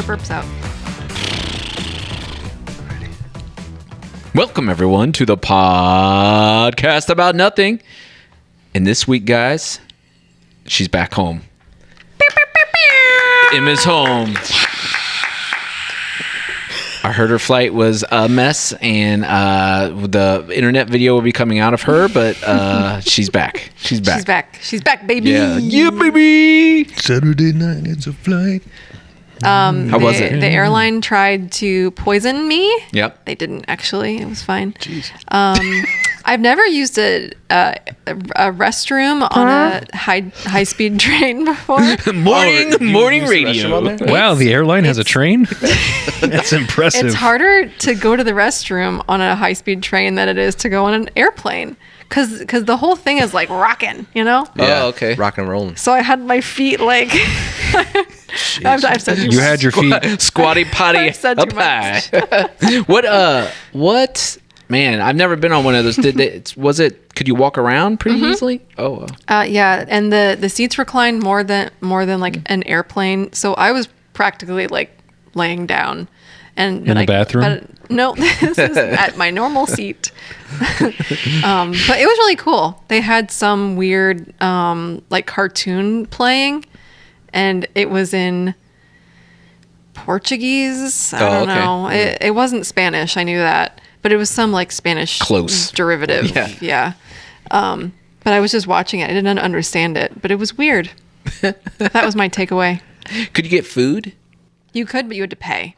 burps out. Welcome, everyone, to the podcast about nothing. And this week, guys, she's back home. Emma's home. I heard her flight was a mess, and the internet video will be coming out of her, but she's back. She's back. She's back. She's back, baby. Yeah, baby. Saturday night, it's a flight. How was it? The airline tried to poison me. Yep. They didn't actually. It was fine. Jeez. I've never used a restroom on a high speed train before. Morning radio. Wow, the airline has a train? That's impressive. It's harder to go to the restroom on a high speed train than it is to go on an airplane. Because the whole thing is like rocking, you know? Yeah, Oh, okay. Rock and rolling. So I had my feet like... I've said too You had your feet. Squatty potty I've said up too high. much. What? Man, I've never been on one of those. Was it? Could you walk around pretty easily? Oh, Yeah, and the seats reclined more than like an airplane. So I was practically like laying down, and In the bathroom? But no, this is at my normal seat. But it was really cool. They had some weird like cartoon playing, and it was in Portuguese. I don't okay. know. It wasn't Spanish. I knew that. But it was some like Spanish Close. derivative. Yeah. But I was just watching it. I didn't understand it, but it was weird. That was my takeaway. could you get food? You could, but you had to pay.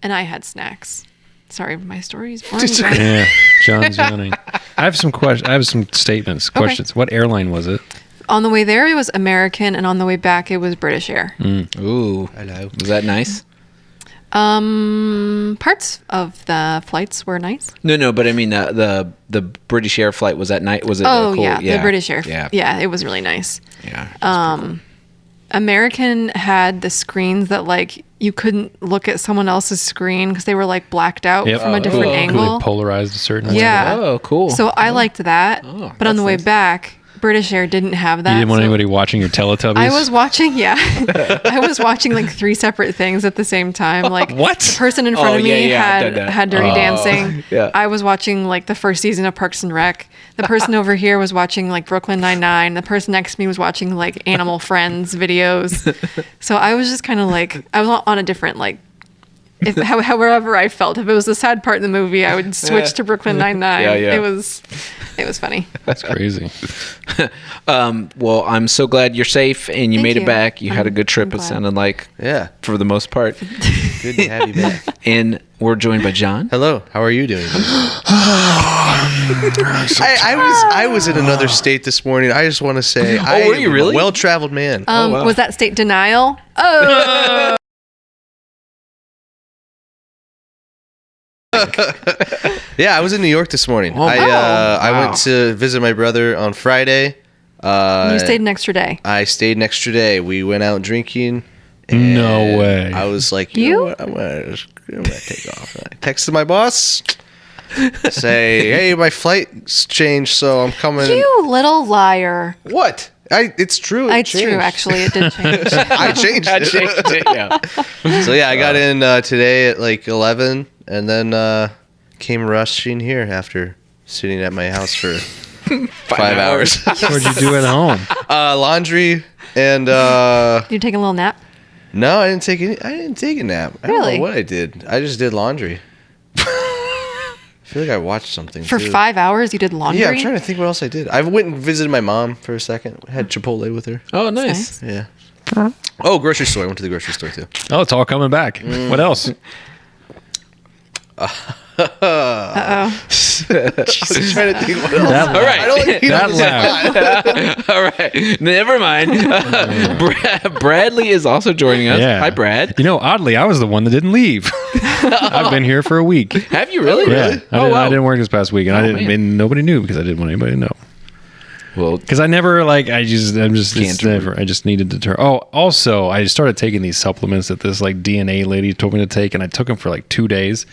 And I had snacks. Sorry, my story is boring. Yeah, John's yawning. I have some questions. I have some statements, questions. What airline was it? On the way there, it was American, and on the way back, it was British Air. Ooh, Hello. was that nice? Parts of the flights were nice. No, but I mean the British Air flight was that night. Was it? Oh, cool? yeah, the British Air. Yeah, Yeah, it was really nice. yeah. American had the screens that like you couldn't look at someone else's screen because they were like blacked out Yep. from a different cool. angle. Really polarized a certain way. Yeah. Oh, cool. So I liked that. Oh, but on that's the way nice. back, British Air didn't have that. You didn't want so anybody watching your Teletubbies? I was watching, I was watching like 3 separate things at the same time. Like What? The person in front Oh, of me yeah, had Dirty Dancing. yeah. I was watching like the first season of Parks and Rec. The person over here was watching like Brooklyn Nine-Nine. The person next to me was watching like Animal Friends videos. So I was just kind of like, I was on a different like, however I felt. If it was a sad part in the movie, I would switch to Brooklyn Nine-Nine. Yeah. It was funny. That's crazy. Well, I'm so glad you're safe and you Thank made you. it back. You had a good trip. I'm It glad. sounded like, Yeah. for the most part. Good to have you back. And we're joined by John. Hello. How are you doing? I was in another state this morning. I just want to say I were you am really? a well-traveled man. wow. Was that state denial? Oh. Yeah, I was in New York this morning. Oh, I wow. went to visit my brother on Friday. You stayed an extra day. I stayed an extra day. We went out drinking. and No way. I was like, You? you know what? I'm gonna take off. I texted my boss. Say, hey, my flight's changed, so I'm coming. You little liar. What? It's true. It It's true, changed. actually. It did change. I changed it. Yeah. So yeah, I got in today at like 11, and then came rushing here after sitting at my house for 5 hours. What'd you do at home? Laundry and Did you take a little nap? no, I didn't take a nap. I don't Really? know what I did. I just did laundry. I feel like I watched something For too. 5 hours, you did laundry? Yeah, I'm trying to think what else I did. I went and visited my mom for a second. Had Chipotle with her. Oh, nice. Yeah. Oh, grocery store. I went to the grocery store too. Oh, it's all coming back. What else? Uh-oh. I was trying to think what else. That All right. I don't think That laugh. All right. Never mind. Bradley is also joining us. Yeah. Hi, Brad. You know, oddly, I was the one that didn't leave. I've been here for a week. Have you really? Yeah, I didn't work this past week, and I didn't. man. And nobody knew because I didn't want anybody to know. Well, Because I never like I'm just it's Can't never. I just needed to turn. Oh, also I started taking these supplements that this like DNA lady told me to take, and I took them for like 2 days,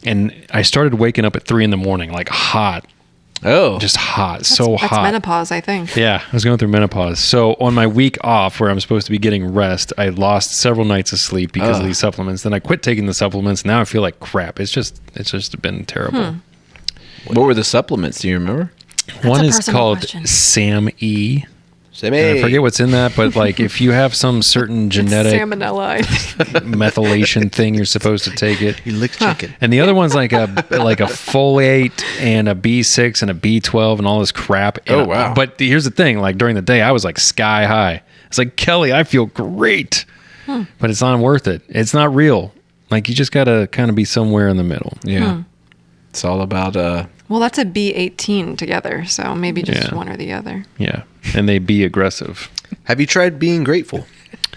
and I started waking up at 3 a.m, like hot, Oh, just hot, That's hot. menopause, I think. Yeah, I was going through menopause. So on my week off where I'm supposed to be getting rest, I lost several nights of sleep because of these supplements. Then I quit taking the supplements. Now I feel like crap. It's just been terrible. what were the supplements? Do you remember? One a is personal called question. Sam E. Same And I forget what's in that, but like if you have some certain genetic Salmonella, I think. methylation thing, you're supposed to take it. You lick chicken. And the other one's like a folate and a B6 and a B12 and all this crap. Oh, wow. But here's the thing: like during the day, I was like sky high. It's like, Kelly, I feel great, but it's not worth it. It's not real. Like you just gotta kind of be somewhere in the middle. Yeah. It's all about Well, that's a B18 together, so maybe just Yeah. one or the other. Yeah, and they be aggressive. Have you tried being grateful?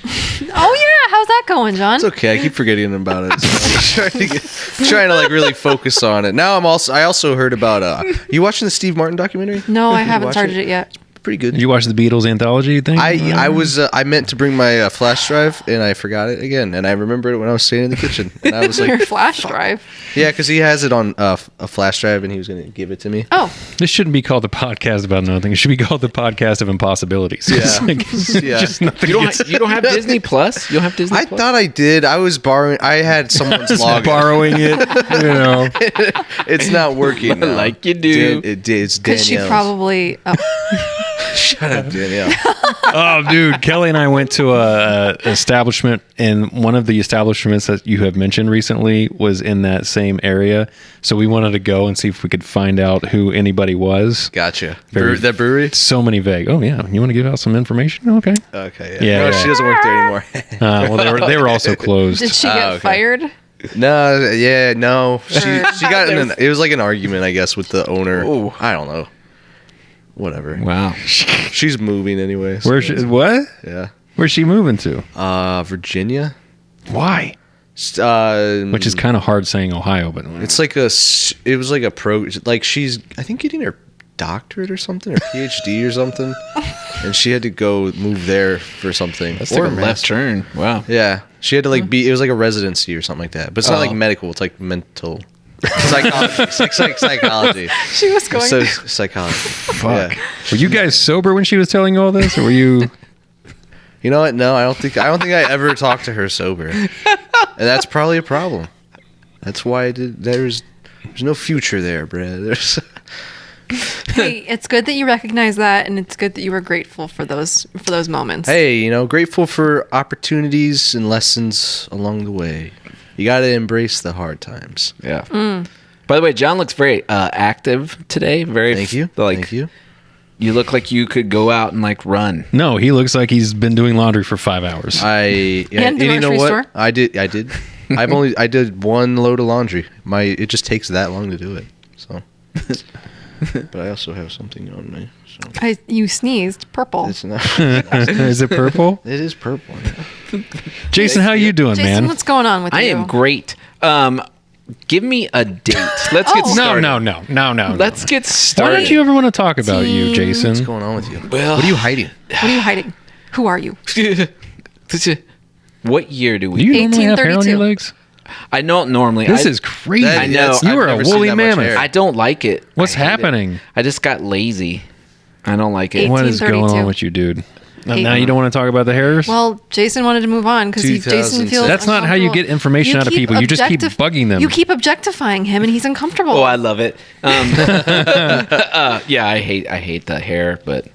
Oh yeah, how's that going, John? It's okay. I keep forgetting about it. So I'm trying to like really focus on it. Now I also heard about you watching the Steve Martin documentary? No, I Did you haven't watch started it yet. Pretty good. Did you watch the Beatles anthology thing? I meant to bring my flash drive and I forgot it again, and I remembered it when I was sitting in the kitchen, and I was Your like, flash drive. yeah, because he has it on a flash drive, and he was gonna give it to me. Oh, This shouldn't be called the podcast about nothing. It should be called the podcast of impossibilities. It's Yeah. like, Yeah. just nothing. you don't have Disney Plus. You don't have Disney I Plus. thought I did. I was borrowing. I had someone's login. borrowing it, you know. It's not working. Now. Like you do. It's because she Danielle's. probably. Oh, Shut up, Danielle. Oh, dude, Kelly and I went to a establishment, and one of the establishments that you have mentioned recently was in that same area. So we wanted to go and see if we could find out who anybody was. Gotcha. Very- That brewery. So many vague. Oh yeah, you want to give out some information? Okay. Okay. Yeah, No, yeah. she doesn't work there anymore. Well, they were also closed. did she get okay. fired? No. Yeah. No. She Or- got in it was like an argument, I guess, with the owner. Ooh. I don't know. Whatever. Wow. She's moving anyway. so Where's she, what? Yeah. Where's she moving to? Virginia. Why? Which is kind of hard saying Ohio, but It's like it was like a like she's I think getting her doctorate or something, or PhD or something, and she had to go move there for something. That's Or like a left master- turn. Wow. Yeah, she had to like be. It was like a residency or something like that, but it's not like medical. It's like mental psychology. It's like psychology. She was going. So to- psychology. fuck. Yeah. Were you guys sober when she was telling you all this, or were you? You know what? No, I don't think I ever talked to her sober, and that's probably a problem. That's why I did. There's no future there, Brad. There's. Hey, it's good that you recognize that, and it's good that you were grateful for those moments. Hey, grateful for opportunities and lessons along the way. You got to embrace the hard times. Yeah. By the way, John looks very active today. Very. Thank you. Like Thank you. you look like you could go out and like run. No, he looks like he's been doing laundry for 5 hours. And the you know grocery what? store? I did. I did one load of laundry. It just takes that long to do it. So, but I also have something on me. So You sneezed purple. it's not. Is it purple? It is purple. Yeah. Jason, how you doing, Jason, man? what's going on with you? I am great. Give me a date. Let's get Oh. started. No. Let's get Why started. don't you ever want to talk about you, Jason? What's going on with you? Well- What are you hiding? What are you hiding? Who are you? What year do we? Do you normally have hair on 1832. your legs? I don't normally. This is crazy. That- I know. You I've are a never seen woolly that much mammoth. hair. I don't like it. What's I hate it. happening? I just got lazy. I don't like it. What is going 1832. on with you, dude? Now you don't want to talk about the hairs? Well, Jason wanted to move on because Jason 2006. feels That's not how you get information out of people. You just keep bugging them. You keep objectifying him, and he's uncomfortable. Oh, I love it. Yeah, I hate the hair, but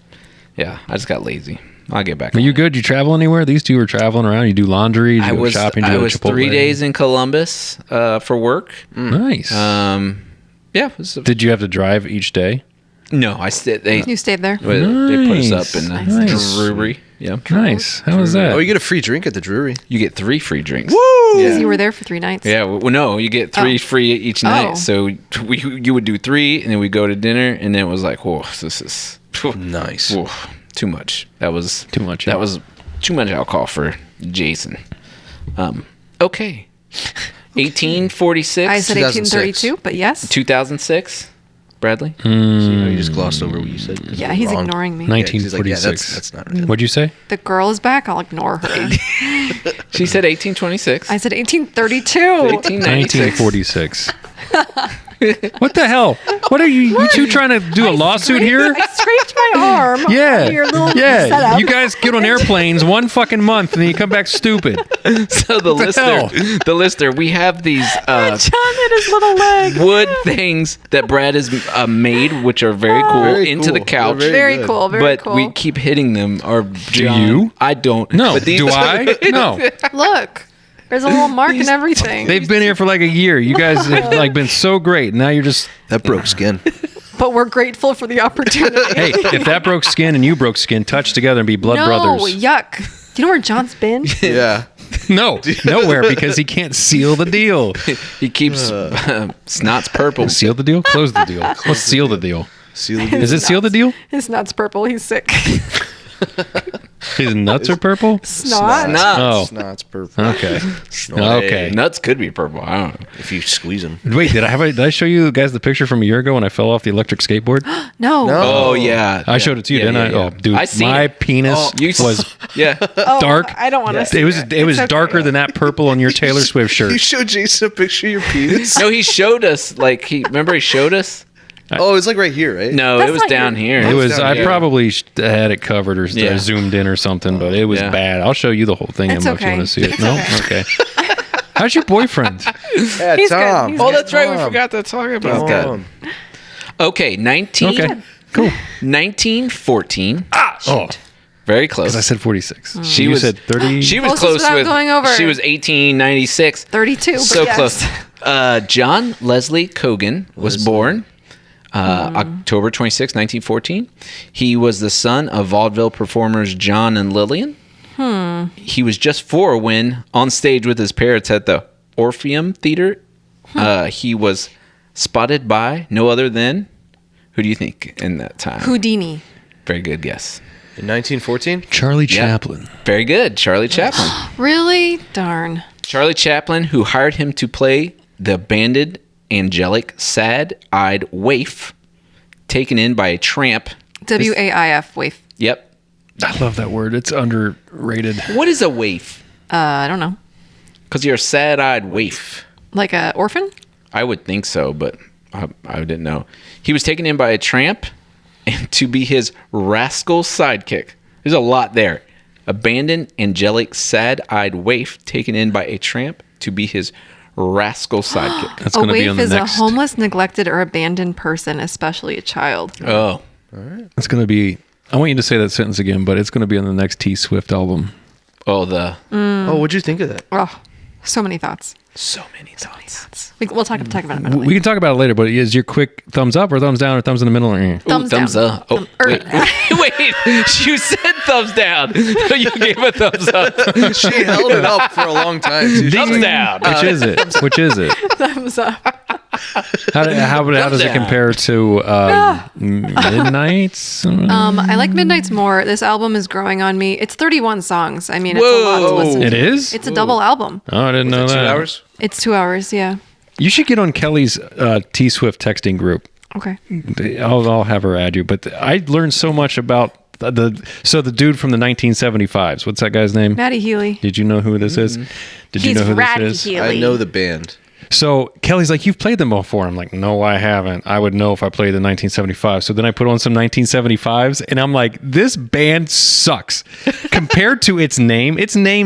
yeah, I just got lazy. I'll get back. Are on you it. good? You travel anywhere? These two are traveling around. You do laundry. You go shopping. You I go to was Chipotle. 3 days in Columbus for work. Nice. Yeah. it was Did you have to drive each day? no, I stayed. They You stayed there. they put us up in the Nice. brewery. Yeah, Nice. How was that? Oh, you get a free drink at the brewery. you get 3 free drinks. Because Yeah. you were there for 3 nights. Yeah, well, no, you get 3 Oh. free each Oh. night. So you would do 3, and then we go to dinner, and then it was like, whoa, this is Nice. whoa, too much. That was Too much, That yeah. was too much alcohol for Jason. Okay. 1846. I said 2006. 1832, but yes. 2006. Bradley. So, you just glossed over what you said. 'cause Yeah, it was he's wrong. ignoring me. Yeah, 'cause he's like, 1946. that's not right. What'd you say? The girl is back. I'll ignore her age. She said 1826. I said 1832. 1896. 1946. What the hell? What are you two trying to do a lawsuit here? I scraped my arm. Yeah, On your little yeah. setup. You guys get on airplanes one fucking month and then you come back stupid. So the hell? listener, we have these John hit his little leg. wood things that Brad has made, which are very cool, Very into the cool. couch. They're Very good. cool. Very But cool. we keep hitting them. Or Do you? I don't. No. But these Do I? No. Look, there's a little mark and everything. They've been here for like a year. You guys have like been so great. Now you're just That broke skin. But we're grateful for the opportunity. hey. If that broke skin and you broke skin, touch together and be blood no, brothers. yuck. Do you know where John's been? Yeah. No, nowhere because he can't seal the deal. He keeps snots purple. Seal the deal. Close the deal. Let's seal the deal. Seal the Is it seal the deal? His nut's purple. He's sick. His nuts are purple. Snot. Snots. Oh. Snot's purple. Okay. Snot. Okay. Nuts could be purple. I don't know. If you squeeze them. Wait, did I show you guys the picture from a year ago when I fell off the electric skateboard? No. No. Oh yeah. I showed it to you, didn't I? Oh, dude, I seen my it. penis Oh, you was yeah. Oh, dark. I don't want to see It was it. it was It's okay. darker than that purple on your Taylor Swift You shirt. showed Jason a picture of your penis? No, he showed us. Like remember he showed us. Oh, it's like right here, right? No, That's it was not down your- here. It was. down I here. probably had it covered or Yeah. zoomed in or something, but it was Yeah. bad. I'll show you the whole thing It's Emma, if you okay. want to see it. It's No, okay. okay. How's your boyfriend? Yeah, He's good. Tom. He's Oh, good. that's right. We Tom. forgot to talk about that. Tom. Okay, 19. Okay, cool. 1914. Oh, Very close. because I said 46. She you was said 30. She was Closest close without with. going over. She was 1896. 32. But So yes. close. John Leslie Cogan was born October 26, 1914. He was the son of vaudeville performers John and Lillian. He was just 4 when on stage with his parents at the Orpheum Theater. He was spotted by no other than, who do you think in that time? Houdini. Very good guess. In 1914? Charlie Yeah. Chaplin. Very good. Charlie Chaplin. Really? Darn. Charlie Chaplin, who hired him to play the banded, angelic, sad-eyed waif taken in by a tramp. WAIF. Waif. Yep. I love that word. It's underrated. What is a waif? I don't know. Because you're a sad-eyed waif. Like a orphan? I would think so, but I didn't know. He was taken in by a tramp and to be his rascal sidekick. There's a lot there. Abandoned, angelic, sad-eyed waif taken in by a tramp to be his rascal sidekick. That's A going to be on waif the is next. a homeless, neglected, or abandoned person, especially a child. Oh. It's going to be. I want you to say that sentence again, but it's going to be on the next T Swift album. Oh, the... Oh, what'd you think of that? Oh, so many thoughts. So many thoughts. We'll talk about it. We can talk about it later, but is your quick thumbs up or thumbs down or thumbs in the middle? Or Thumbs Thumbs down. up. Oh, wait. Wait. You said thumbs down. You gave a thumbs up. She held it up for a long time. Too. Thumbs down. Which is it? Which is it? Thumbs up. How does it down. compare to Midnight's? I like Midnight's more. This album is growing on me. It's 31 songs. I mean, it's a lot to Whoa. listen to. It is? It's a double album. Oh, I didn't know Was it that. 2 hours? It's 2 hours. Yeah. You should get on Kelly's T Swift texting group. Okay. I'll have her add you. But I learned so much about the dude from the 1975s. What's that guy's name? Matty Healy. Did you know who this is? Did you He's know who Ratty this is? Healy. I know the band. So Kelly's like, you've played them before. I'm like, no, I haven't. I would know if I played the 1975. So then I put on some 1975s and I'm like, this band sucks. Compared to its name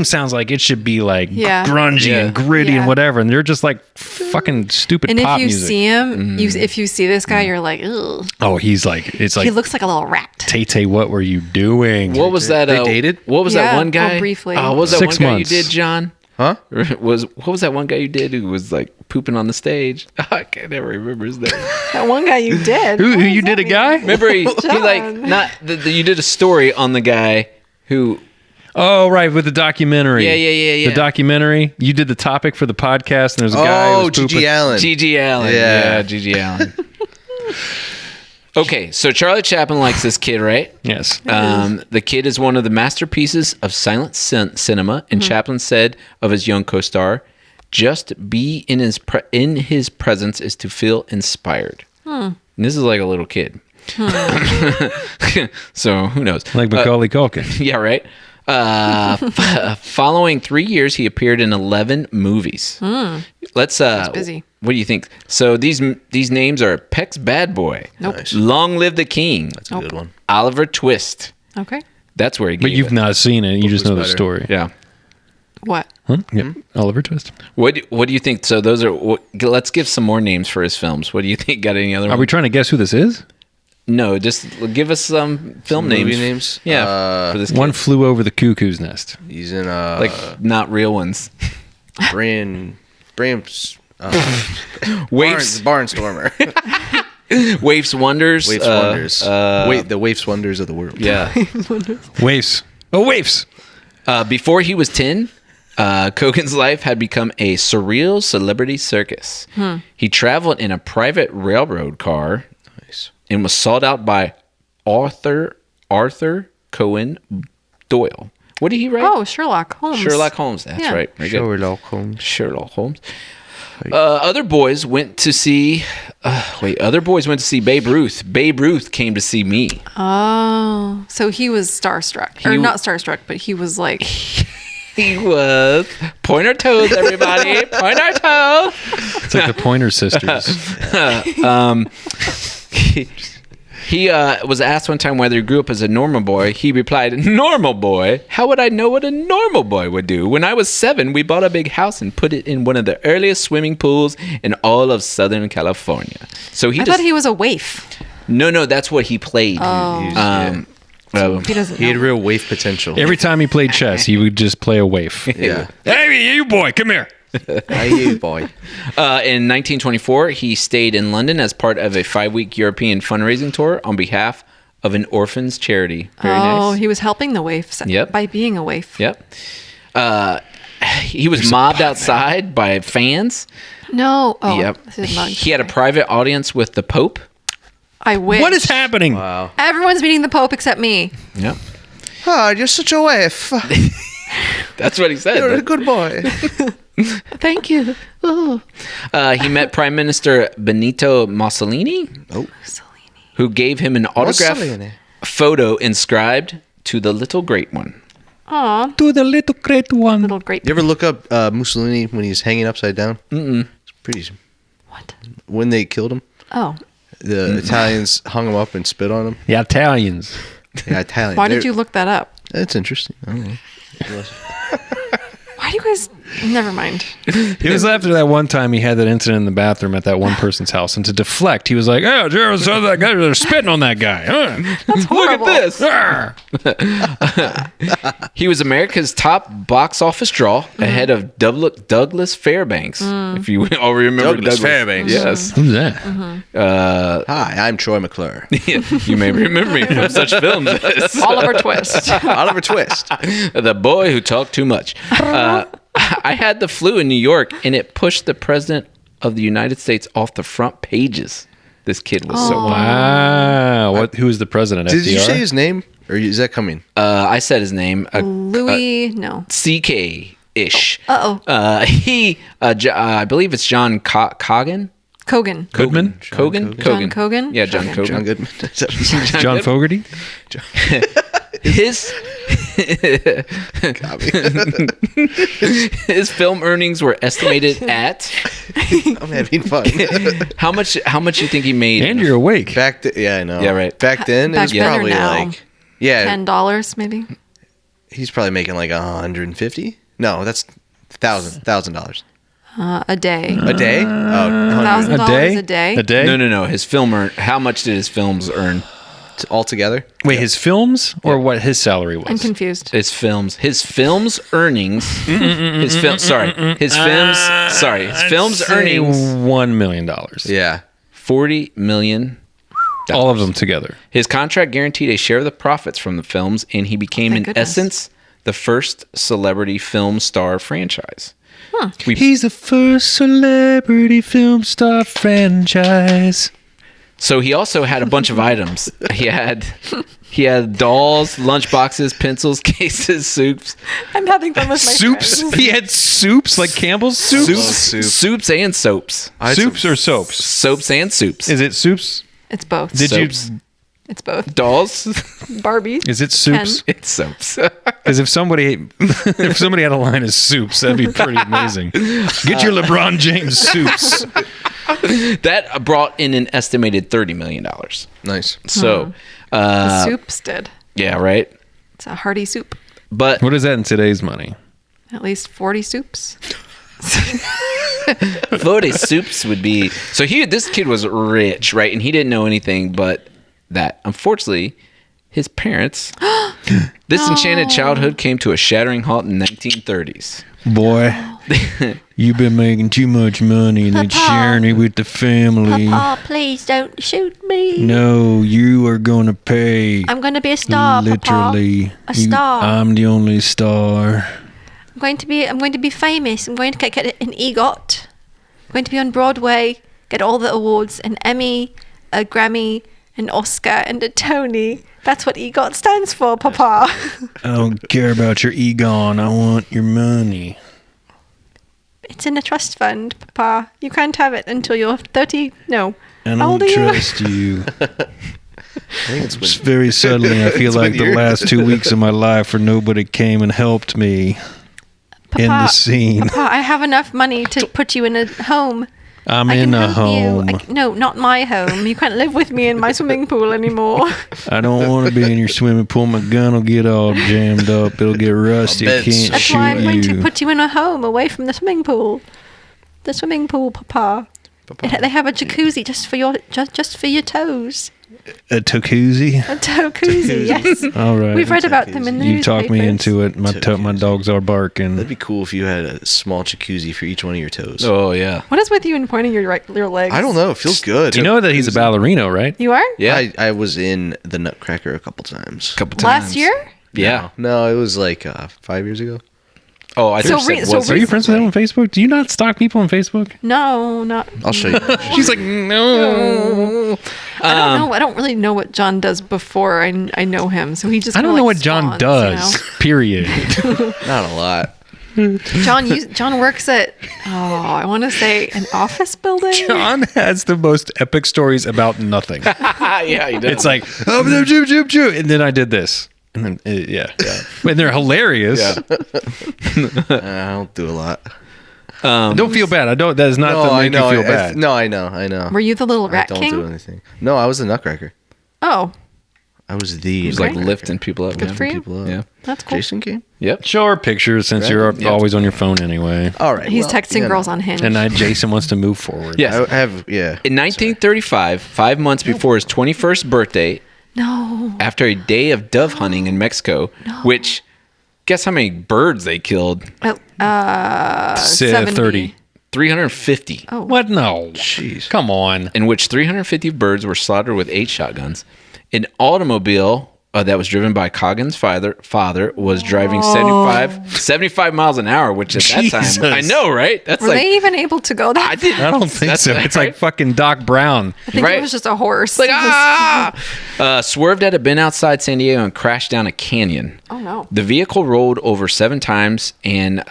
sounds like it should be like Yeah. grungy Yeah. and gritty Yeah. and whatever. And they're just like fucking stupid And pop if you music. see him, if you see this guy, you're like, ugh. Oh, he's like, it's like, He looks like a little rat. Tay, what were you doing? What was that? They dated? What was Yeah, that one well, guy? briefly. What was that 6 one guy months. you did, John? Huh? What was that one guy you did who was like pooping on the stage? I can't never remember his name. That one guy you did. Who What you does did that a guy? Remember he like John. not you did a story on the guy who Oh, right, with the documentary. Yeah. The documentary. You did the topic for the podcast, and there's a guy who Oh, was pooping. Gigi Allen. Gigi Allen. Yeah. Gigi Allen. Okay, so Charlie Chaplin likes this kid, right? Yes. The kid is one of the masterpieces of silent cinema, and Chaplin said of his young co-star, "Just be in his presence is to feel inspired." And this is like a little kid. So who knows? Like Macaulay Culkin. Yeah, right. Following 3 years, he appeared in 11 movies. Let's. busy. What do you think? So these names are Peck's Bad Boy. Nope. Nice. Long Live the King. That's a good one. Oliver Twist. Okay. That's where he. But gave you've it. not seen it. You just was know the better. story. Yeah. What? Huh? Yep. Oliver Twist. What do you think? So those are. Let's give some more names for his films. What do you think? Got any other? Are we trying to guess who this is? No, just give us some film names. Movie names? Yeah. For this One kid. Flew Over the Cuckoo's Nest. He's in Like not real ones. Waifs Barnstormer. Waifs Wonders. Waifs Wonders. The Waifs Wonders of the world. Yeah. Waifs. Oh, Waifs. Before he was 10, Kogan's life had become a surreal celebrity circus. He traveled in a private railroad car Nice. and was sought out by Arthur Conan Doyle. What did he write? Oh, Sherlock Holmes. Sherlock Holmes. That's Yeah. right. Very good. Sherlock Holmes. Sherlock Holmes. Other boys went to see. Other boys went to see Babe Ruth. Babe Ruth came to see me. Oh, so he was starstruck, or not starstruck, but he was like, He was point our toes, everybody. Point our toes. It's like the Pointer Sisters. He was asked one time whether he grew up as a normal boy. He replied, "Normal boy? How would I know what a normal boy would do? When I was 7, we bought a big house and put it in one of the earliest swimming pools in all of Southern California." So he I just thought he was a waif. no, that's what he played. Yeah. He doesn't He had know. real waif potential. Every time he played chess, he would just play a waif. Yeah. Hey, you boy, come here. Hey, you boy. In 1924, he stayed in London as part of a 5-week European fundraising tour on behalf of an orphans charity. Very Oh, nice. he was helping the waifs Yep. by being a waif. Yep. He was mobbed outside by fans. No. Oh, Yep. this is not- He had a private audience with the Pope. I wish. What is happening? Wow. Everyone's meeting the Pope except me. Yep. Oh, you're such a waif. That's what he said. You're a good boy. Thank you. Oh. He met Prime Minister Benito Mussolini, Oh. who gave him an autograph Mussolini. photo inscribed to the little great one. Aw, To the little great one. little great. You ever look up Mussolini when he's hanging upside down? Mm-mm. It's pretty. What? When they killed him, Oh. the Italians hung him up and spit on him. The Italians. Yeah, Italian. Why did you look that up? That's interesting. I don't know. Why do you guys? Never mind. It was after that one time he had that incident in the bathroom at that one person's house, and to deflect, he was like, "Oh, Gerald saw that guy. They're spitting on that guy." Huh? That's horrible. Look at this. Arr. He was America's top box office draw, ahead of Douglas Fairbanks. If you all remember Douglas Fairbanks. Yes. Who's that? Hi, I'm Troy McClure. You may remember me from such films as Oliver Twist. Oliver Twist. The Boy Who Talked Too Much. I had the flu in New York, and it pushed the president of the United States off the front pages. This kid was so Wow. What? Who was the president? Did you FDR? say his name? Or is that coming? I said his name. Louis. No. CK-ish. Uh-oh. I believe it's John Cogan. Kogan. Goodman? Kogan? John Kogan? Yeah, John Okay. Kogan. John Goodman. John Fogerty? His his film earnings were estimated at I'm having fun. how much you think he made? And you're awake. Yeah, I know. Yeah, right. Back then, Back it was then or probably now? like, yeah, $10 maybe. he's probably making like 150. No, that's $1,000 A day. a day. Oh, $1,000 A day? a day. A day? No. His film earned. How much did his films earn? altogether. Wait, his films or what his salary was? I'm confused. His films earnings. His films Say earnings. $1 million. Yeah. 40 million. All of them together. His contract guaranteed a share of the profits from the films, and he became, Thank in goodness. essence, the first celebrity film star franchise. He's the first celebrity film star franchise. So he also had a bunch of items. He had dolls, lunchboxes, pencils, cases, soups, I'm having fun with my Soups? friends. He had soups like Campbell's soups? soups and soaps. I had Soups some- or soaps? Soaps and soups. Is it soups? It's both. Did Soaps. you It's both. Dolls? Barbie. Is it soups? It's soaps. Because if somebody had a line of soups, that'd be pretty amazing. Get your LeBron James soups. That brought in an estimated $30 million. Nice. So, The soups did. yeah, right? It's a hearty soup. But What is that in today's money? At least 40 soups. 40 soups would be... So this kid was rich, right? And he didn't know anything but that. Unfortunately, his parents... This enchanted childhood came to a shattering halt in the 1930s. Boy, you've been making too much money and it's sharing it with the family. Papa, please don't shoot me. No, you are going to pay. I'm going to be a star, Literally. Papa. A star. I'm the only star. I'm going to be famous. I'm going to get an EGOT. I'm going to be on Broadway, get all the awards, an Emmy, a Grammy, an Oscar, and a Tony. That's what EGOT stands for, Papa. I don't care about your Egon. I want your money. It's in a trust fund, Papa. You can't have it until you're 30. No. I How don't old are you? trust you. I think it's Just very suddenly, I feel It's like when the you're- last 2 weeks of my life where nobody came and helped me in the Papa, scene. Papa, I have enough money to put you in a home. I'm I in can a help home. you. No, not my home. You can't live with me in my swimming pool anymore. I don't want to be in your swimming pool. My gun will get all jammed up. It'll get rusty. I bet can't so. That's shoot why I'm going to you. put you in a home away from the swimming pool. The swimming pool, Papa. They have a jacuzzi just for your toes. A jacuzzi? A jacuzzi, yes. All right. We've read about them in the You talked me newspapers. into it. My dogs are barking. That'd be cool if you had a small jacuzzi for each one of your toes. Oh, yeah. What is with you and pointing your legs? I don't know. It feels good. You know that he's a ballerino, right? You are? Yeah. I was in the Nutcracker a couple times. couple times. Last year? Yeah. No, it was like 5 years ago. Oh, I So just re- said so was. Are you friends with him on Facebook? Do you not stalk people on Facebook? No, not. I'll show you. She's like, no. I don't know. I don't really know what John does before I know him. So he just. I don't kinda, know like, what John spawns, does. you know? Period. Not a lot. John works at. Oh, I want to say an office building. John has the most epic stories about nothing. Yeah, he does. It's like, oh, and then I did this. And then, yeah. And they're hilarious. Yeah. I don't do a lot. Don't feel bad. That is not to make you feel bad. No, I know. Were you the little I rat don't king? do anything. No, I was the Nutcracker. Oh, I was the. He was like Nutcracker. lifting people up. Good yeah. for you. People up. Yeah. that's cool. Jason came. Yep. Show her pictures since you're Yeah. always on your phone anyway. All right. He's well, texting you know. girls on Hinge. And Jason wants to move forward. Yes. I have. Yeah. In 1935, 5 months before his 21st birthday, No. after a day of dove hunting in Mexico, which, guess how many birds they killed? 70. 30. 350. Oh. What? No. Jeez. Come on. In which 350 birds were slaughtered with 8 shotguns. An automobile that was driven by Coggins' father was driving 75 miles an hour, which at that Jesus. time, I know, right? That's Were like, they even able to go that? I didn't. I don't think That's so. right. It's like fucking Doc Brown. I think right. it was just a horse. Like, swerved at a bend outside San Diego and crashed down a canyon. Oh no. The vehicle rolled over 7 times, and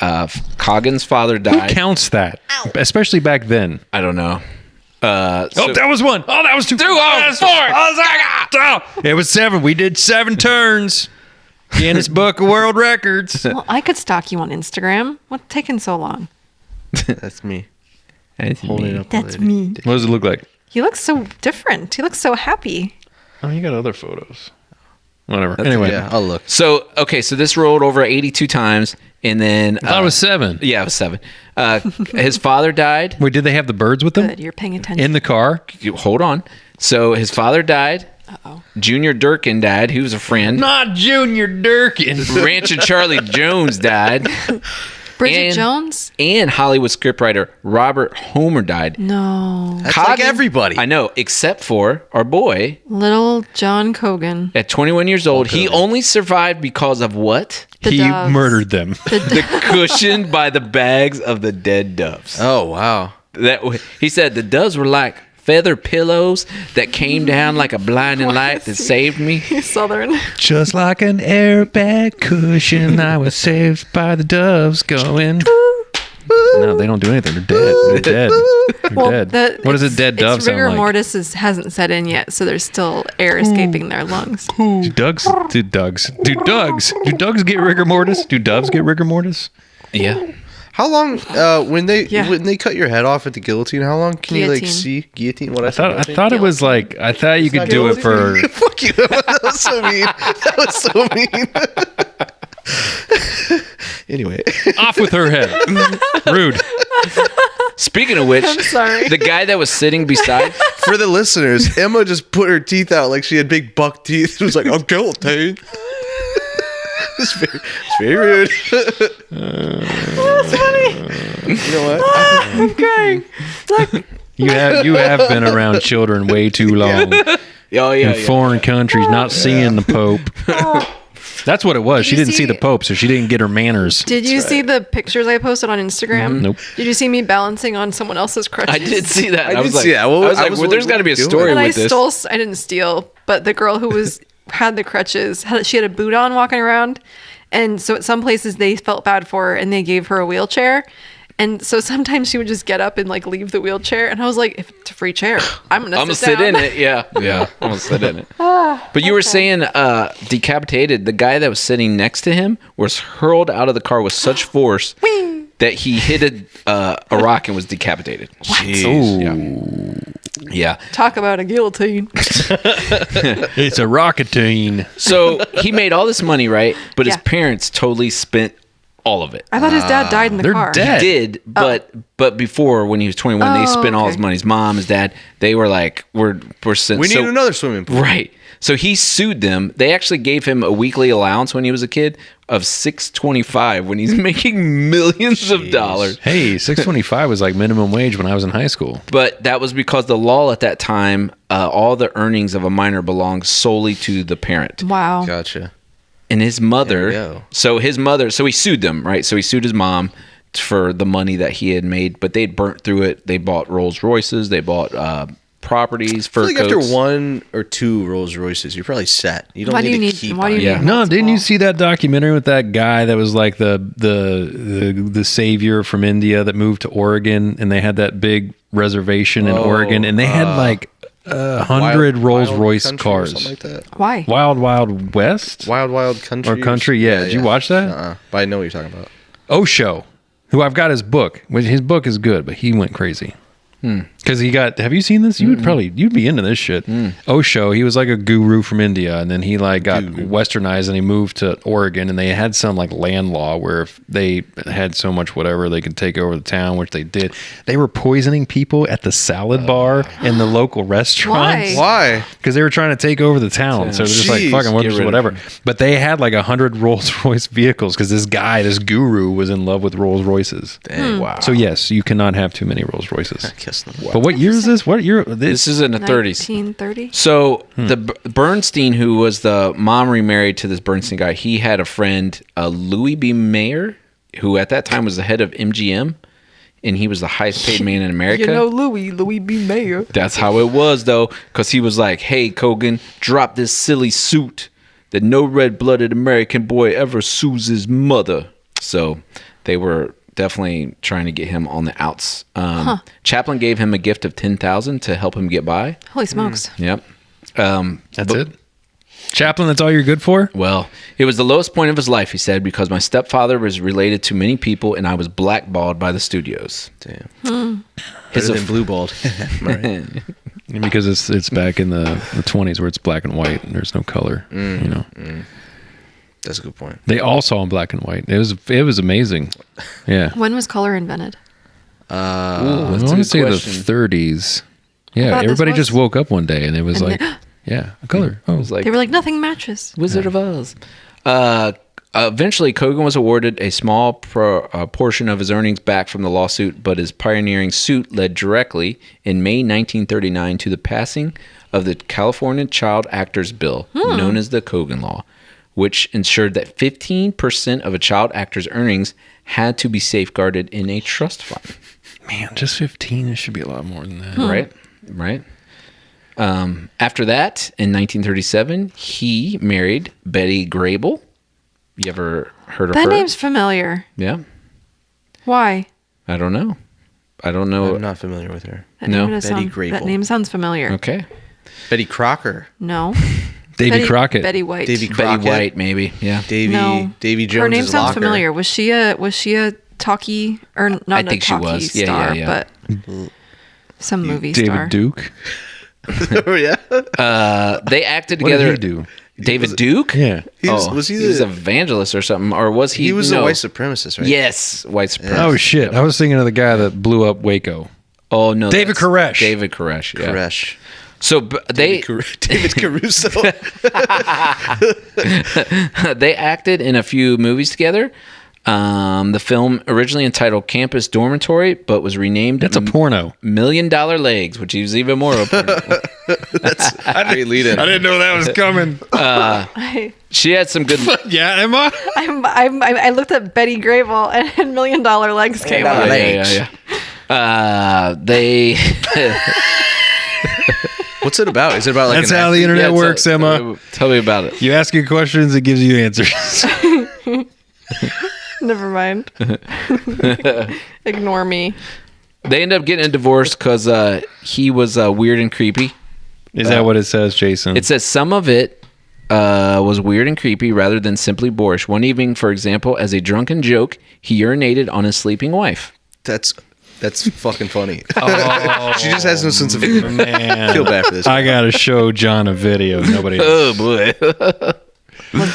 Coggins' father Who died. counts that? Especially back then. I don't know. Oh, that was one. Oh, that was two. Oh, 4. It was 7. We did 7 turns. Guinness Book of World Records. Well, I could stalk you on Instagram. What's taking so long? That's me. Holding up. a That's lady. me. What does it look like? He looks so different. He looks so happy. Oh, you got other photos. Whatever. Anyway. Yeah, I'll look. So, okay, so this rolled over 82 times, and then... I thought it was 7. Yeah, it was 7. His father died. Wait, did they have the birds with them? Good. You're paying attention. In the car? Hold on. So his father died. Uh-oh. Junior Durkin died. He was a friend. Not Junior Durkin. Rancher Charlie Jones died. Bridget and- Jones? And Hollywood scriptwriter Robert Homer died. No. That's like everybody. I know, except for our boy Little John Cogan. at 21 years old. He only survived because of what? The He doves. murdered them. The cushion by the bags of the dead doves. Oh wow. He said the doves were like feather pillows that came down like a blinding light that saved me. Southern. Just like an airbag cushion, I was saved by the doves going. No, they don't do anything. They're dead. They're dead. They're dead. What does a dead dove its sound rigor like? mortis hasn't set in yet, so there's still air escaping their lungs. Do ducks get rigor mortis? Do doves get rigor mortis? Yeah. How long when they Yeah. cut your head off at the guillotin? How long can you like Guillotine. see guillotine? What I thought it was like I thought you could do it for. Fuck you. That was so mean. That was so mean. Anyway, Off with her head. Rude. Speaking of which, sorry. the guy that was sitting beside, for the listeners, Emma just put her teeth out like she had big buck teeth. She was like, "I'm guillotine." It's very rude. That's funny. You know what? I'm crying. Look, You have been around children way too long in foreign countries, not seeing the Pope. That's what it was. She Did you didn't see the see- Pope, so she didn't get her manners. did you see the pictures I posted on Instagram? Nope. Did you see me balancing on someone else's crutches? I did see that. I was did like, see that. Well, I was I like, was well, there's got to be a doing. story And with this. I didn't steal, but the girl who had the crutches, she had a boot on walking around. And so at some places they felt bad for her and they gave her a wheelchair. And so sometimes she would just get up and like leave the wheelchair. And I was like, if it's a free chair, I'm going I'm to gonna sit in it. Yeah, yeah. I'm gonna sit in it. But you were saying decapitated. The guy that was sitting next to him was hurled out of the car with such force that he hit a rock and was decapitated. Yeah. Talk about a guillotine. It's a rocketine. So he made all this money, right? But his Yeah. parents totally spent all of it. I thought his dad died in the They're car. dead. He did, but before when he was 21, they Oh, spent all okay. his money. His mom, his dad, they were like, we're sent. We need another swimming pool. Right. So he sued them. They actually gave him a weekly allowance when he was a kid of $625 when he's making millions of dollars. Hey, $6.25 was like minimum wage when I was in high school. But that was because the law at that time, all the earnings of a minor belonged solely to the parent. Wow. Gotcha. And his mother, There you go. so he sued them, right? So he sued his mom for the money that he had made, but they'd burnt through it. They bought Rolls Royces, they bought properties, I fur feel like after coats. one or two Rolls Royces, you're probably set. You don't Why do need you to need- keep why do you buying. Yeah. need- No, Multiple. didn't you see that documentary with that guy that was like the savior from India that moved to Oregon, and they had that big reservation in Oregon, and they had like 100 Rolls Royce Country or cars. something like that. Why? Wild Wild West Wild Country. or Country? Yeah. Did you watch that? But I know what you're talking about. Osho, who I've got his book. Which his book is good, but he went crazy. Because he got, have you seen this? You would probably, you'd be into this shit. Osho, he was like a guru from India, and then he like got westernized and he moved to Oregon, and they had some like land law where if they had so much whatever, they could take over the town, which they did. They were poisoning people at the salad bar in the local restaurants. Why? Because they were trying to take over the town. So they're just like, Jeez. fucking Get rid of whatever. them. But they had like 100 Rolls Royce vehicles because this guy, this guru, was in love with Rolls Royces. Dang, wow. So yes, you cannot have too many Rolls Royces. Kiss them. But what year is this? What year? This is in the 30s. 1930. So the Bernstein, who was the mom remarried to this Bernstein guy, he had a friend, Louis B. Mayer, who at that time was the head of MGM, and he was the highest paid man in America. You know Louis B. Mayer. That's how it was, though, because he was like, hey, Kogan, drop this silly suit that no red-blooded American boy ever sues his mother. So they were definitely trying to get him on the outs. Chaplin gave him a gift of $10,000 to help him get by. Holy smokes. Yep. That's it. Chaplain, that's all you're good for? Well, it was the lowest point of his life, he said, because my stepfather was related to many people and I was blackballed by the studios. Damn. His Better than blue balled. Because it's back in the 20s where it's black and white and there's no color. You know, That's a good point. they all saw in black and white. It was amazing. Yeah. When was color invented? I that's a want to good say question. the 30s. Yeah, thought this everybody just was- woke up one day and it was And like, they- yeah, a color. Oh, It was like They were like, nothing matches. Wizard of Oz. Eventually, Kogan was awarded a small portion of his earnings back from the lawsuit, but his pioneering suit led directly in May 1939 to the passing of the California Child Actors Bill, known as the Kogan Law, which ensured that 15% of a child actor's earnings had to be safeguarded in a trust fund. man, just 15. It should be a lot more than that. Right. After that, in 1937, he married Betty Grable. You ever heard of That her? name's familiar. Yeah. Why? I don't know. I don't know. I'm not familiar with her. That No. name does Betty sound- Grable. That name sounds familiar. Okay. Betty Crocker. No. Davy Crockett. Betty White. Davy Crockett. Betty White, maybe. Yeah. Davy Jones. Her name sounds familiar. Was she a talkie or not I a think she talkie was. Yeah, star, yeah. but some movie David star. Duke. Oh yeah. They acted What did together. he do? David Duke? Yeah. Was he was the- an evangelist or something, or was he? He was no. a white supremacist, right? Yes, white supremacist. Oh shit! I was thinking of the guy that blew up Waco. Oh no, David that's Koresh. David Koresh. Yeah. Koresh. So they David Caruso. they acted in a few movies together. The film originally entitled Campus Dormitory, but was renamed That's a porno. $1 Million Legs, which is even more open. That's a great lead-in. didn't know that was coming. She had some good. Yeah, Emma. I looked at Betty Grable and $1 Million Legs came up. They. What's it about? Is it about like That's an how the athlete? internet Yeah, works, Emma. Tell me about it. You ask it questions, it gives you answers. Never mind. Ignore me. They end up getting a divorce because he was weird and creepy. Is that what it says, Jason? It says some of it was weird and creepy rather than simply boorish. One evening, for example, as a drunken joke, he urinated on his sleeping wife. That's fucking funny. She just has no sense of humor. Man. I feel bad for this. I gotta show John a video. Nobody. Oh boy.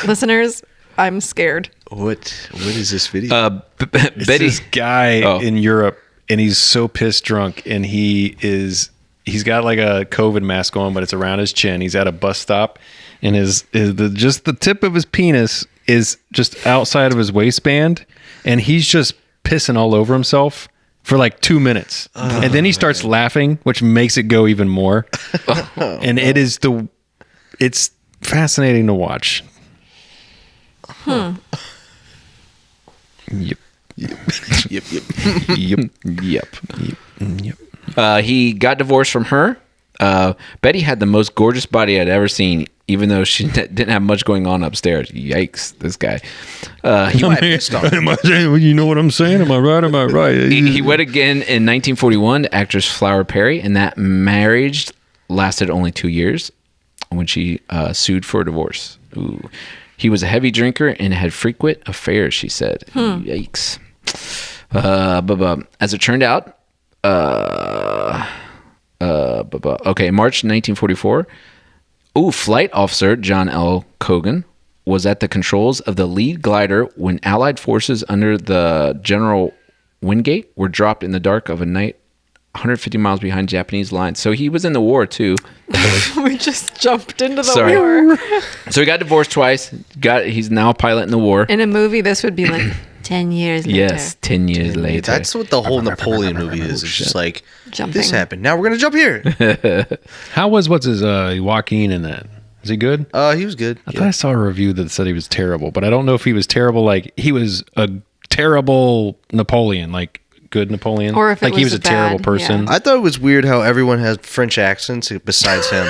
Listeners, I'm scared. What is this video? It's Betty. this guy Oh. in Europe, and he's so pissed drunk, and he's got like a COVID mask on, but it's around his chin. He's at a bus stop, and just the tip of his penis is just outside of his waistband, and he's just pissing all over himself for like 2 minutes, and then he starts laughing, which makes it go even more. And it's fascinating to watch. Yep. Yep. Yep. He got divorced from her. Betty had the most gorgeous body I'd ever seen, even though she didn't have much going on upstairs. Yikes, this guy. You know what I'm saying? Am I right? Am I right? He wed again in 1941 to actress Flower Perry, and that marriage lasted only 2 years when she sued for a divorce. Ooh. He was a heavy drinker and had frequent affairs, she said. Yikes. As it turned out, okay, March 1944, flight officer John L. Cogan was at the controls of the lead glider when Allied forces under the General Wingate were dropped in the dark of a night 150 miles behind Japanese lines. So he was in the war too. We just jumped into the Sorry. war. So he got divorced twice. He's now a pilot in the war. In a movie, this would be like 10 years later. Yes, 10 years later. That's what the whole Napoleon movie is. It's just like Jumping. this happened. Now we're gonna jump here. How was what's his Joaquin in that? Is he good? He was good. I thought I saw a review that said he was terrible, but I don't know if he was terrible. Like he was a terrible Napoleon, like good Napoleon, Or if it like he was was a bad, terrible person. yeah. I thought it was weird how everyone has French accents besides him.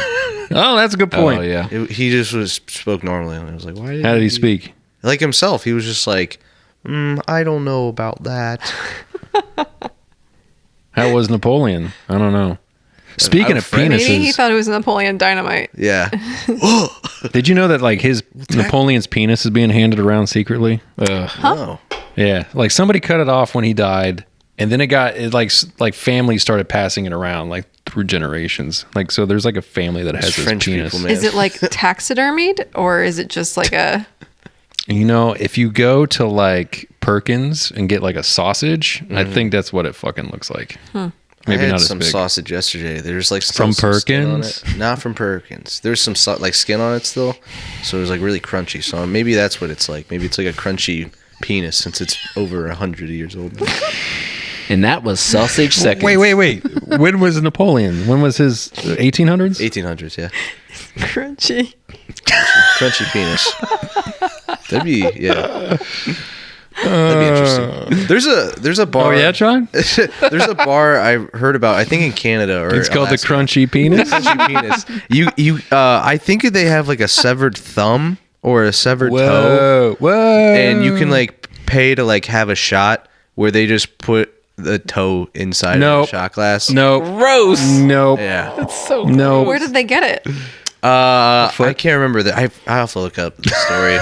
Oh, that's a good point. Oh, yeah. He just spoke normally, and I was like, why? How did he speak? Like himself, he was just like, I don't know about that. How was Napoleon? I don't know. Speaking of French. Maybe he penises, thought it was Napoleon Dynamite. Yeah. did you know that like his Napoleon's penis is being handed around secretly? Oh. Yeah, like somebody cut it off when he died, and then it like families started passing it around like through generations. Like so, there's like a family that has his French penis. people, man. Is it like taxidermied or is it just like a. You know, if you go to like Perkins and get like a sausage, I think that's what it fucking looks like. I Maybe had not as some big. sausage yesterday. There's like still From some skin on Perkins? it. Not from Perkins. There's some like skin on it still, so it was like really crunchy. So maybe that's what it's like. Maybe it's like a crunchy penis since it's over 100 years old. And that was Sausage Seconds. Wait. When was Napoleon? When was his 1800s? 1800s, yeah. Crunchy. Crunchy penis. That'd be That'd be interesting. There's a bar. Oh yeah, John. There's a bar I heard about. I think in Canada or It's called the Alaska. Crunchy Penis. Crunchy penis. You I think they have like a severed thumb or a severed toe, Whoa! and you can like pay to like have a shot where they just put the toe inside Nope. of the shot glass. No. Gross. Nope. Yeah. So No. Where did they get it? I can't remember that. I have to look up the story.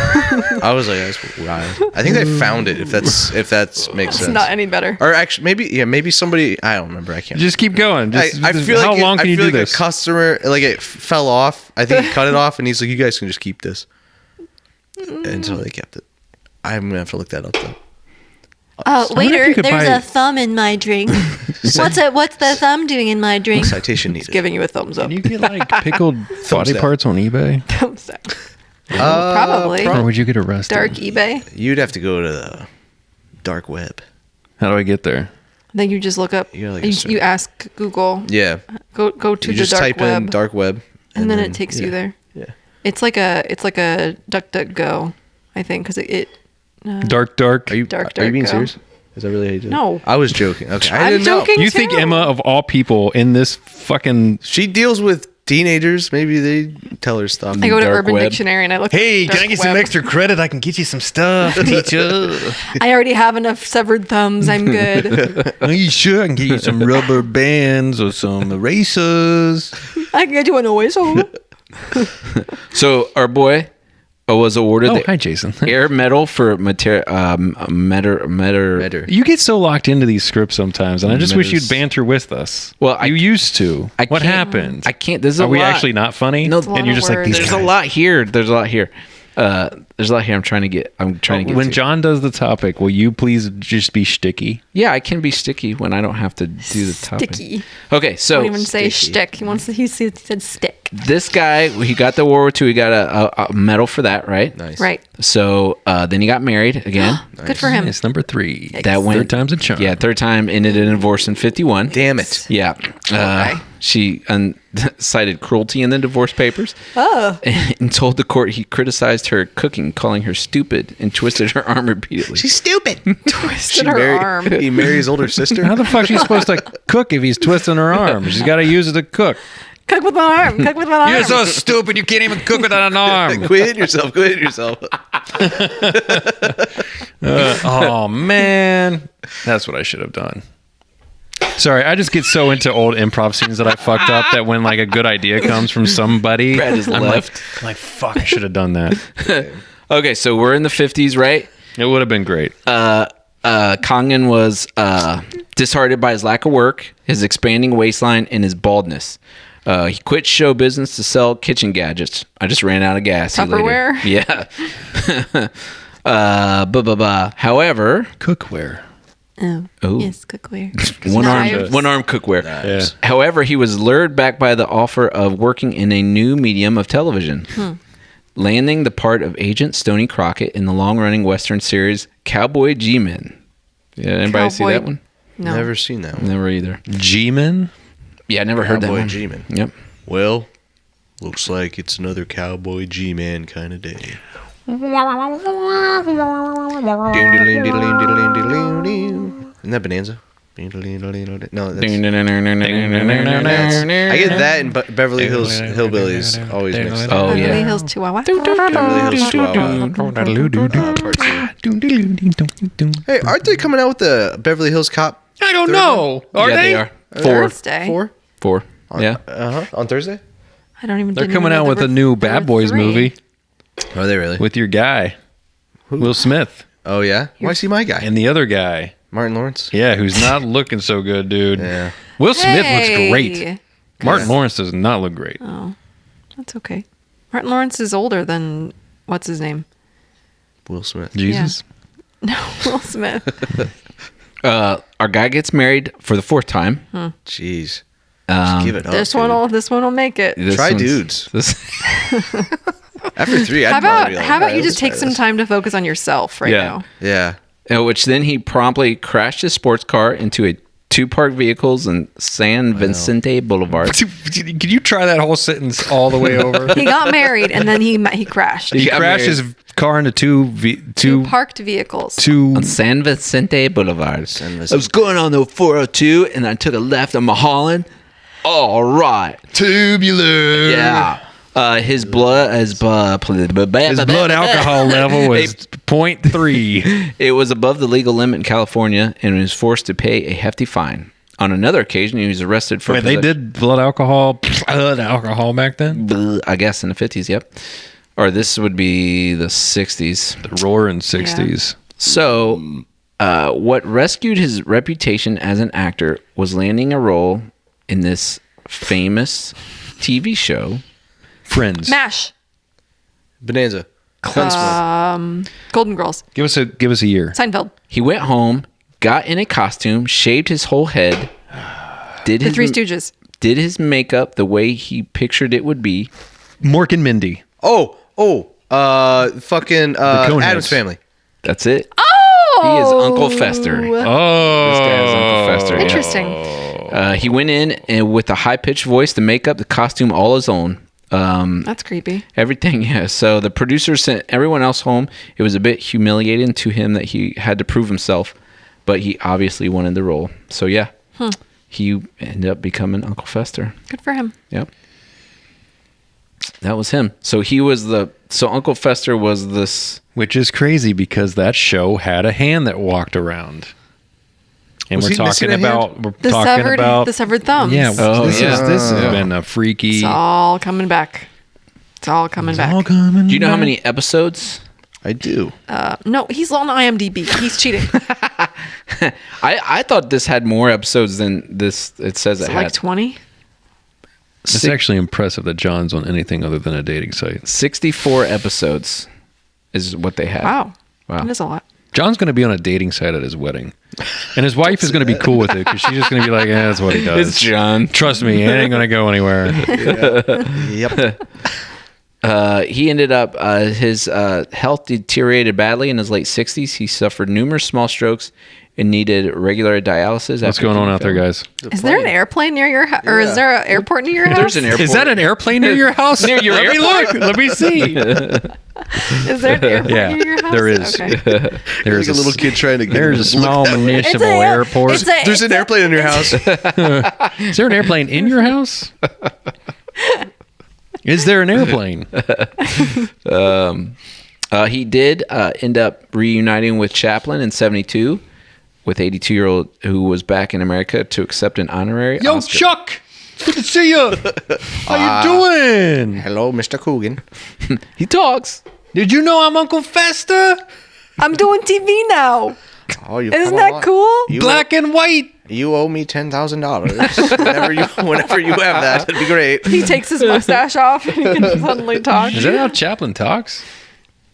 I was like, that's wild. I think they found it. If that makes It's sense. not any better. Or actually, maybe somebody. I don't remember. I can't. Just keep going. Just, I feel how like long can you do this? A customer, like it fell off. I think he cut it off, and he's like, "You guys can just keep this." And so they kept it. I'm gonna have to look that up though. wonder if Waiter, you could there's buy- a thumb in my drink. What's the thumb doing in my drink? Citation needed. Giving you a thumbs up. Can you get like pickled body down. parts on eBay? Thumbs down. Probably. Or would you get arrested? Dark eBay. You'd have to go to the dark web. How do I get there? Then you just look up. You gotta, like, You, search. you ask Google. Yeah. Go to You the just dark type web, in dark web, and then it takes you yeah. there. Yeah. It's like a DuckDuckGo, I think, because Dark. Are you Dark, Are you being go. serious? Is that really how you do it? No. I was joking. Okay. I I'm didn't joking. know. You think too. Emma, of all people, in this fucking... She deals with teenagers. Maybe they tell her stuff. I go to Dark Urban web. Dictionary and I look. Hey, up can I dark get some web. extra credit? I can get you some stuff, teacher. I already have enough severed thumbs. I'm good. Are you sure I can get you some rubber bands or some erasers? I can get you an oil. So our boy was awarded Oh, the hi, Jason. Air Medal for Metter. Better. You get so locked into these scripts sometimes, and I just wish you'd Matters. banter with us. Well, I- you used to. I What can't- happened? I can't. This is Are a we lot. actually not funny? No, a lot and you're of just like words. these There's guys. a lot here. There's a lot here. There's a lot here. I'm trying to get. When John does the topic, will you please just be sticky? Yeah, I can be sticky when I don't have to do the topic. Sticky. Okay, so Don't even say shtick. He said stick. this guy, he got the World War II. He got a medal for that, right? Nice. Right. So then he got married again. Good for him. It's number 3. That went Third time's a charm. Yeah, third time ended in a divorce in 51. Damn it. Yeah. She cited cruelty in the divorce papers. Oh. And told the court he criticized her cooking, calling her stupid, and twisted her arm repeatedly. She's stupid. Twisted her arm. He married his older sister. How the fuck is she supposed to cook if he's twisting her arm? She's got to use it to cook. Cook with my arm. Cook with my arm. You're so stupid. You can't even cook without an arm. Quit hitting yourself. Quit hitting yourself. Oh man, that's what I should have done. Sorry, I just get so into old improv scenes that I fucked up that when like a good idea comes from somebody, Brad is I'm left. like fuck, I should have done that. Okay, so we're in the 50s, right? It would have been great. Congan was disheartened by his lack of work, his expanding waistline, and his baldness. He quit show business to sell kitchen gadgets. I just ran out of gas. he later- Tupperware? Yeah. However, Cookware. Oh. oh, Yes, cookware. one Knives. arm cookware. Yeah. However, he was lured back by the offer of working in a new medium of television, landing the part of Agent Stoney Crockett in the long-running Western series Cowboy G-Men. Yeah, anybody see Cowboy- that one? No. Never seen that one. Never either. G-Man. Yeah, I never heard that Cowboy one. G-Man. Yep. Well, looks like it's another Cowboy G-Man kind of day. Isn't that Bonanza? No, that's, I get that and Beverly Hills Hillbillies always mixed up. Oh, Beverly yeah. Hills Chihuahua. Beverly Hills Chihuahua. Part 2. Hey, aren't they coming out with the Beverly Hills Cop? I don't Third know. Are yeah, they? are. Thursday. 4? Yeah. On Thursday? I don't even. They're didn't coming even out know with there a were- new there Bad were Boys 3. movie Are they really? with your guy, Will Smith, Oh, yeah? Why is he my guy? and the other guy. Martin Lawrence? Yeah, who's not looking so good, dude. Yeah. Will Smith looks Hey. great. Martin Lawrence does not look great. That's okay. Martin Lawrence is older than what's his name? Will Smith. Jesus. No, Will Smith. Our guy gets married for the 4th time. Jeez. Just give it up. this dude. one will make it. This Try one's- dudes. this- After 3, I'd How probably about be like, how about "Alright, you just let's take try some this." time to focus on yourself right Yeah. now? Yeah. which then he promptly crashed his sports car into a 2 parked vehicles in San Vicente Boulevard. Can you try that whole sentence all the way over? He got married and then he crashed. He got crashed married. his car into two Parked vehicles. On San Vicente Boulevard. Vicente. I was going on the 402 and I took a left on Mulholland. All right. tubular. Yeah. His blood alcohol level was 0.3. It was above the legal limit in California and was forced to pay a hefty fine. On another occasion, he was arrested for Wait, they did blood alcohol back then? I guess in the 50s, yep. Or this would be the 60s. The roaring 60s. So, what rescued his reputation as an actor was landing a role in this famous TV show. Friends. MASH. Bonanza. Gunsmoke. Golden Girls. Give us a year. Seinfeld. He went home, got in a costume, shaved his whole head, did The his Three Stooges. did his makeup the way he pictured it would be. Mork and Mindy. Fucking Coneheads. Addams Family. That's it. Oh! He is Uncle Fester. Oh. This guy is Uncle Fester. yeah. Interesting. He went in and with a high-pitched voice, the makeup, the costume, all his own. That's creepy. Everything, yeah. So the producer sent everyone else home. It was a bit humiliating to him that he had to prove himself, but he obviously wanted the role. So yeah, he ended up becoming Uncle Fester. Good for him. Yep. That was him. So Uncle Fester was this. Which is crazy because that show had a hand that walked around. And Was we're he missing talking a hand? about The severed thumbs. yeah, this has Yeah. been a freaky. It's all coming back. It's all coming back. Do you know how many episodes? I do. No, he's on IMDb. He's cheating. I thought this had more episodes than this. It says it Is it had like 20? It's actually impressive that John's on anything other than a dating site. 64 episodes is what they had. Wow. Wow. That is a lot. John's going to be on a dating site at his wedding. And his wife is going to be cool with it because she's just going to be like, that's what he does. It's John. Trust me, it ain't going to go anywhere. Yep. He ended up, his health deteriorated badly in his late 60s. He suffered numerous small strokes and needed regular dialysis. What's going on out there, guys? Is there an airplane near your house? Or is there an airport near your house? There's an airport. Is that an airplane near your house? Near your Let me look. Let me see. Is there an airport Yeah, near your house? there is. Okay. There's Like a little kid trying to get There's a small municipal airport. There's an airplane in your house. Is there an airplane in your house? Is there an airplane? He did end up reuniting with Chaplin in 72 with 82-year-old who was back in America to accept an honorary Yo, Oscar. Chuck! Good to see you. How you doing? Hello, Mr. Coogan. He talks. Did you know I'm Uncle Fester? I'm doing TV now. Oh, you Isn't that cool? You Black and white. You owe me $10,000. Whenever you have that, it'd be great. He takes his mustache off and he can suddenly talk. Is that how Chaplin talks?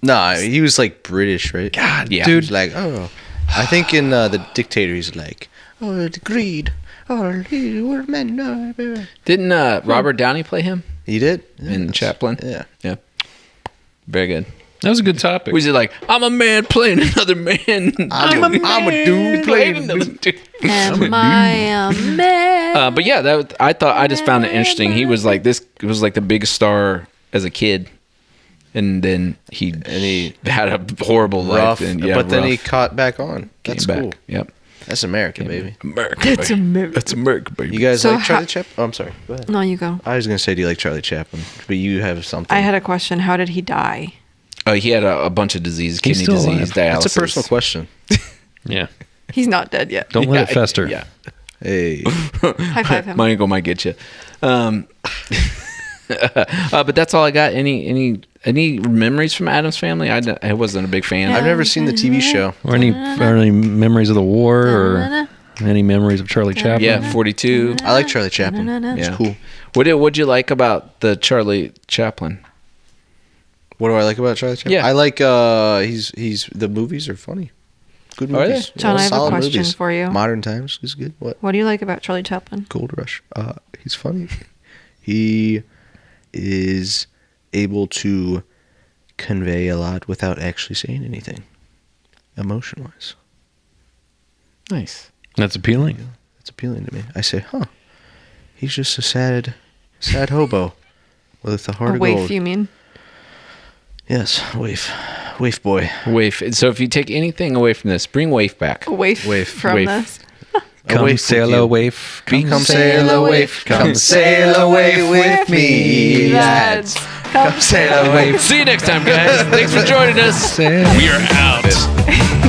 Nah, he was like British, right? God, Yeah. dude. He's like, oh, I think in The Dictator, he's like, oh, the greed. Oh, we're men. No. Didn't Robert Downey play him He did? in Chaplin? Yeah. Yeah. Very good. That was a good topic. Was he like, I'm a man playing another man. I'm a dude playing playing. another dude. Am I a man? But yeah, I just found it interesting. He was like this. It was like the biggest star as a kid, and then he had a horrible Rough, life. And, but then he rough. caught back on. Came That's back. cool. Yep. That's America, baby. America. That's baby. America. That's America, baby. You guys So like Charlie Chaplin? Oh, I'm sorry. Go ahead. No, you go. I was gonna say, do you like Charlie Chaplin? But you have something. I had a question. How did he die? He had a bunch of diseases, He's kidney still disease, alive. dialysis. That's a personal question. Yeah. He's not dead yet. Don't let it fester. Yeah. Hey, High five him. My uncle might get you. But that's all I got. Any memories from Addams Family? I wasn't a big fan. I've never seen the TV show. Or any memories of the war or any memories of Charlie Chaplin? Yeah, 42. I like Charlie Chaplin. It's Yeah. cool. What'd you like about the Charlie Chaplin? What do I like about Charlie Chaplin? Yeah. I like he's the movies are funny. Good Are they? movies. John, I have a solid question for you. Modern Times is good. What? What do you like about Charlie Chaplin? Gold Rush. He's funny. He is able to convey a lot without actually saying anything, emotion-wise. Nice. That's appealing. That's appealing to me. I say, huh? He's just a sad hobo with a heart A of waif, gold. you mean? Yes, waif boy. Waif. So if you take anything away from this, bring Waif back. A waif, Waif. from Waif. this. A Come waif sail with you. away. Come sail away. Come sail away with me, lads. Come Sail away. See you next time, guys. Thanks for joining us. We are out.